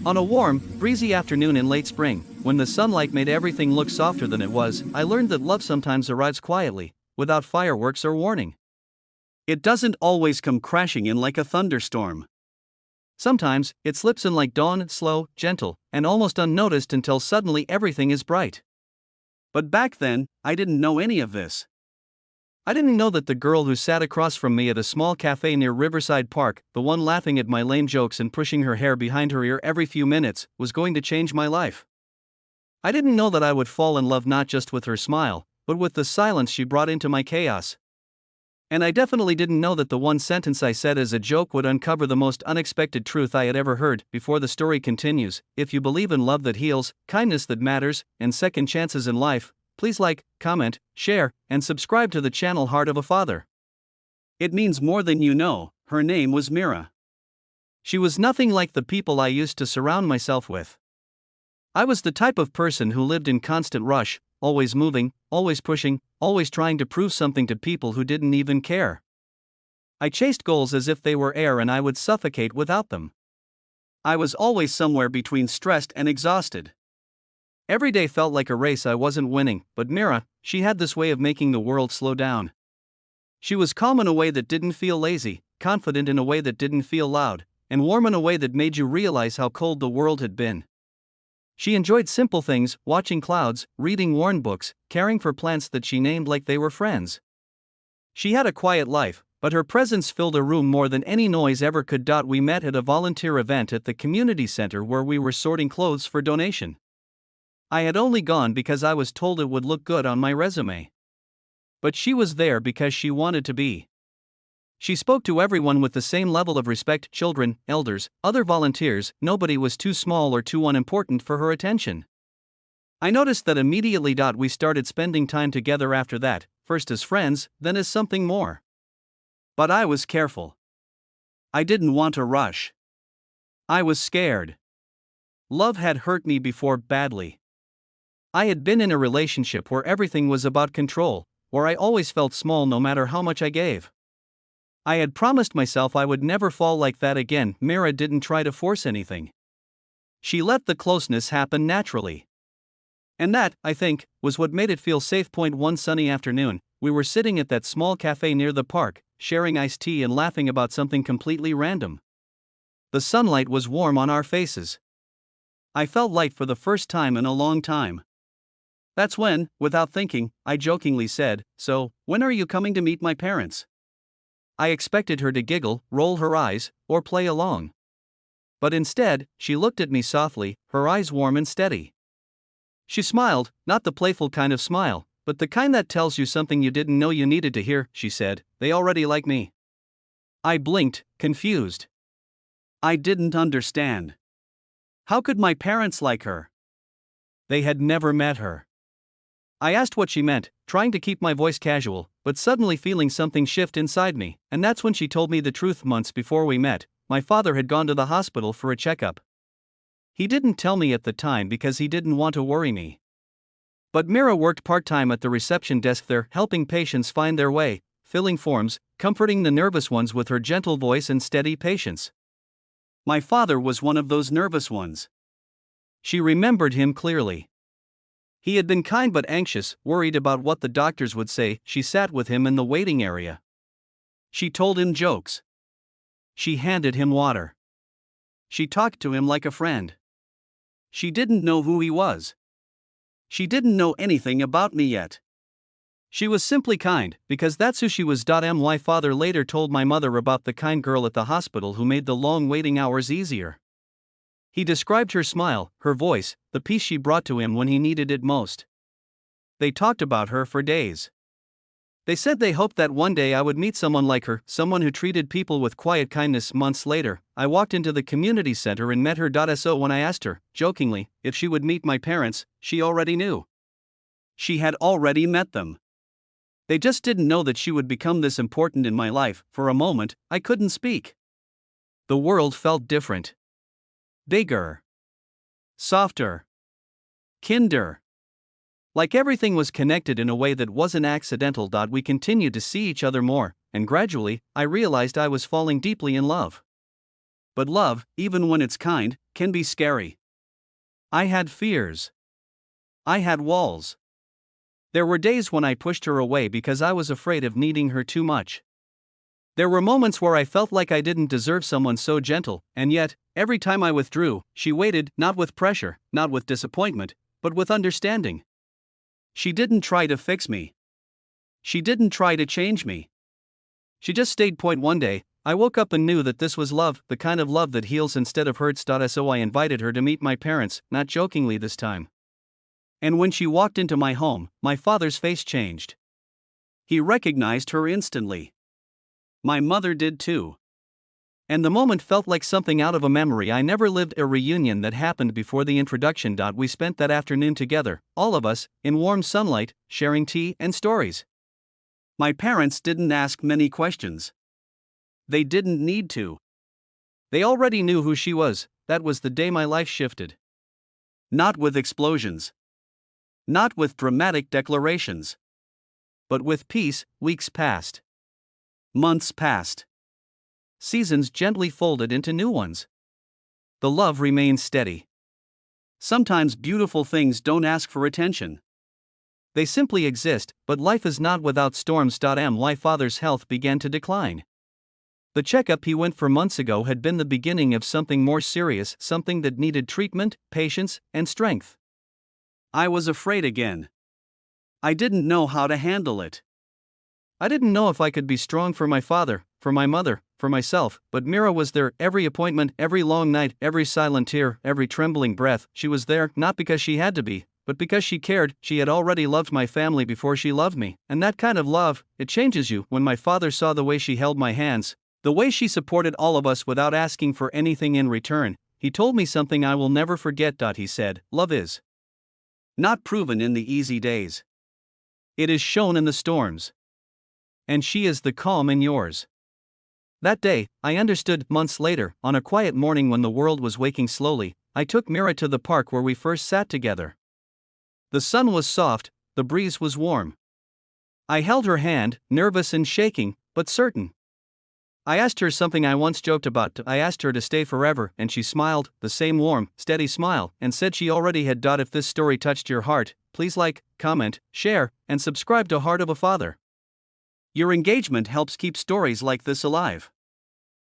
On a warm, breezy afternoon in late spring, when the sunlight made everything look softer than it was, I learned that love sometimes arrives quietly, without fireworks or warning. It doesn't always come crashing in like a thunderstorm. Sometimes, it slips in like dawn, slow, gentle, and almost unnoticed until suddenly everything is bright. But back then, I didn't know any of this. I didn't know that the girl who sat across from me at a small cafe near Riverside Park, the one laughing at my lame jokes and pushing her hair behind her ear every few minutes, was going to change my life. I didn't know that I would fall in love not just with her smile, but with the silence she brought into my chaos. And I definitely didn't know that the one sentence I said as a joke would uncover the most unexpected truth I had ever heard. Before the story continues, if you believe in love that heals, kindness that matters, and second chances in life, please like, comment, share, and subscribe to the channel Heart of a Father. It means more than you know. Her name was Mira. She was nothing like the people I used to surround myself with. I was the type of person who lived in constant rush, always moving, always pushing, always trying to prove something to people who didn't even care. I chased goals as if they were air and I would suffocate without them. I was always somewhere between stressed and exhausted. Every day felt like a race I wasn't winning, but Mira, she had this way of making the world slow down. She was calm in a way that didn't feel lazy, confident in a way that didn't feel loud, and warm in a way that made you realize how cold the world had been. She enjoyed simple things, watching clouds, reading worn books, caring for plants that she named like they were friends. She had a quiet life, but her presence filled a room more than any noise ever could. We met at a volunteer event at the community center where we were sorting clothes for donation. I had only gone because I was told it would look good on my resume. But she was there because she wanted to be. She spoke to everyone with the same level of respect: children, elders, other volunteers. Nobody was too small or too unimportant for her attention. I noticed that immediately. We started spending time together after that, first as friends, then as something more. But I was careful. I didn't want to rush. I was scared. Love had hurt me before badly. I had been in a relationship where everything was about control, where I always felt small no matter how much I gave. I had promised myself I would never fall like that again. Mira didn't try to force anything. She let the closeness happen naturally. And that, I think, was what made it feel safe. One sunny afternoon, we were sitting at that small cafe near the park, sharing iced tea and laughing about something completely random. The sunlight was warm on our faces. I felt light for the first time in a long time. That's when, without thinking, I jokingly said, "So, when are you coming to meet my parents?" I expected her to giggle, roll her eyes, or play along. But instead, she looked at me softly, her eyes warm and steady. She smiled, not the playful kind of smile, but the kind that tells you something you didn't know you needed to hear. She said, "They already like me." I blinked, confused. I didn't understand. How could my parents like her? They had never met her. I asked what she meant, trying to keep my voice casual, but suddenly feeling something shift inside me, and that's when she told me the truth. Months before we met, my father had gone to the hospital for a checkup. He didn't tell me at the time because he didn't want to worry me. But Mira worked part-time at the reception desk there, helping patients find their way, filling forms, comforting the nervous ones with her gentle voice and steady patience. My father was one of those nervous ones. She remembered him clearly. He had been kind but anxious, worried about what the doctors would say. She sat with him in the waiting area. She told him jokes. She handed him water. She talked to him like a friend. She didn't know who he was. She didn't know anything about me yet. She was simply kind, because that's who she was. My father later told my mother about the kind girl at the hospital who made the long waiting hours easier. He described her smile, her voice, the peace she brought to him when he needed it most. They talked about her for days. They said they hoped that one day I would meet someone like her, someone who treated people with quiet kindness. Months later, I walked into the community center and met her. So when I asked her, jokingly, if she would meet my parents, she already knew. She had already met them. They just didn't know that she would become this important in my life. For a moment, I couldn't speak. The world felt different. Bigger. Softer. Kinder. Like everything was connected in a way that wasn't accidental. We continued to see each other more, and gradually, I realized I was falling deeply in love. But love, even when it's kind, can be scary. I had fears. I had walls. There were days when I pushed her away because I was afraid of needing her too much. There were moments where I felt like I didn't deserve someone so gentle, and yet, every time I withdrew, she waited, not with pressure, not with disappointment, but with understanding. She didn't try to fix me. She didn't try to change me. She just stayed point. One day, I woke up and knew that this was love, the kind of love that heals instead of hurts. So I invited her to meet my parents, not jokingly this time. And when she walked into my home, my father's face changed. He recognized her instantly. My mother did too. And the moment felt like something out of a memory I never lived. A reunion that happened before the introduction. We spent that afternoon together, all of us, in warm sunlight, sharing tea and stories. My parents didn't ask many questions. They didn't need to. They already knew who she was. That was the day my life shifted. Not with explosions. Not with dramatic declarations. But with peace. Weeks passed. Months passed. Seasons gently folded into new ones. The love remained steady. Sometimes beautiful things don't ask for attention. They simply exist, but life is not without storms. My father's health began to decline. The checkup he went for months ago had been the beginning of something more serious, something that needed treatment, patience, and strength. I was afraid again. I didn't know how to handle it. I didn't know if I could be strong for my father, for my mother, for myself, but Mira was there. Every appointment, every long night, every silent tear, every trembling breath. She was there, not because she had to be, but because she cared. She had already loved my family before she loved me, and that kind of love, it changes you. When my father saw the way she held my hands, the way she supported all of us without asking for anything in return, he told me something I will never forget. He said, "Love is not proven in the easy days. It is shown in the storms. And she is the calm in yours." That day, I understood. Months later, on a quiet morning when the world was waking slowly, I took Mira to the park where we first sat together. The sun was soft, the breeze was warm. I held her hand, nervous and shaking, but certain. I asked her something I once joked about. I asked her to stay forever, and she smiled, the same warm, steady smile, and said she already had. If this story touched your heart, please like, comment, share, and subscribe to Heart of a Father. Your engagement helps keep stories like this alive.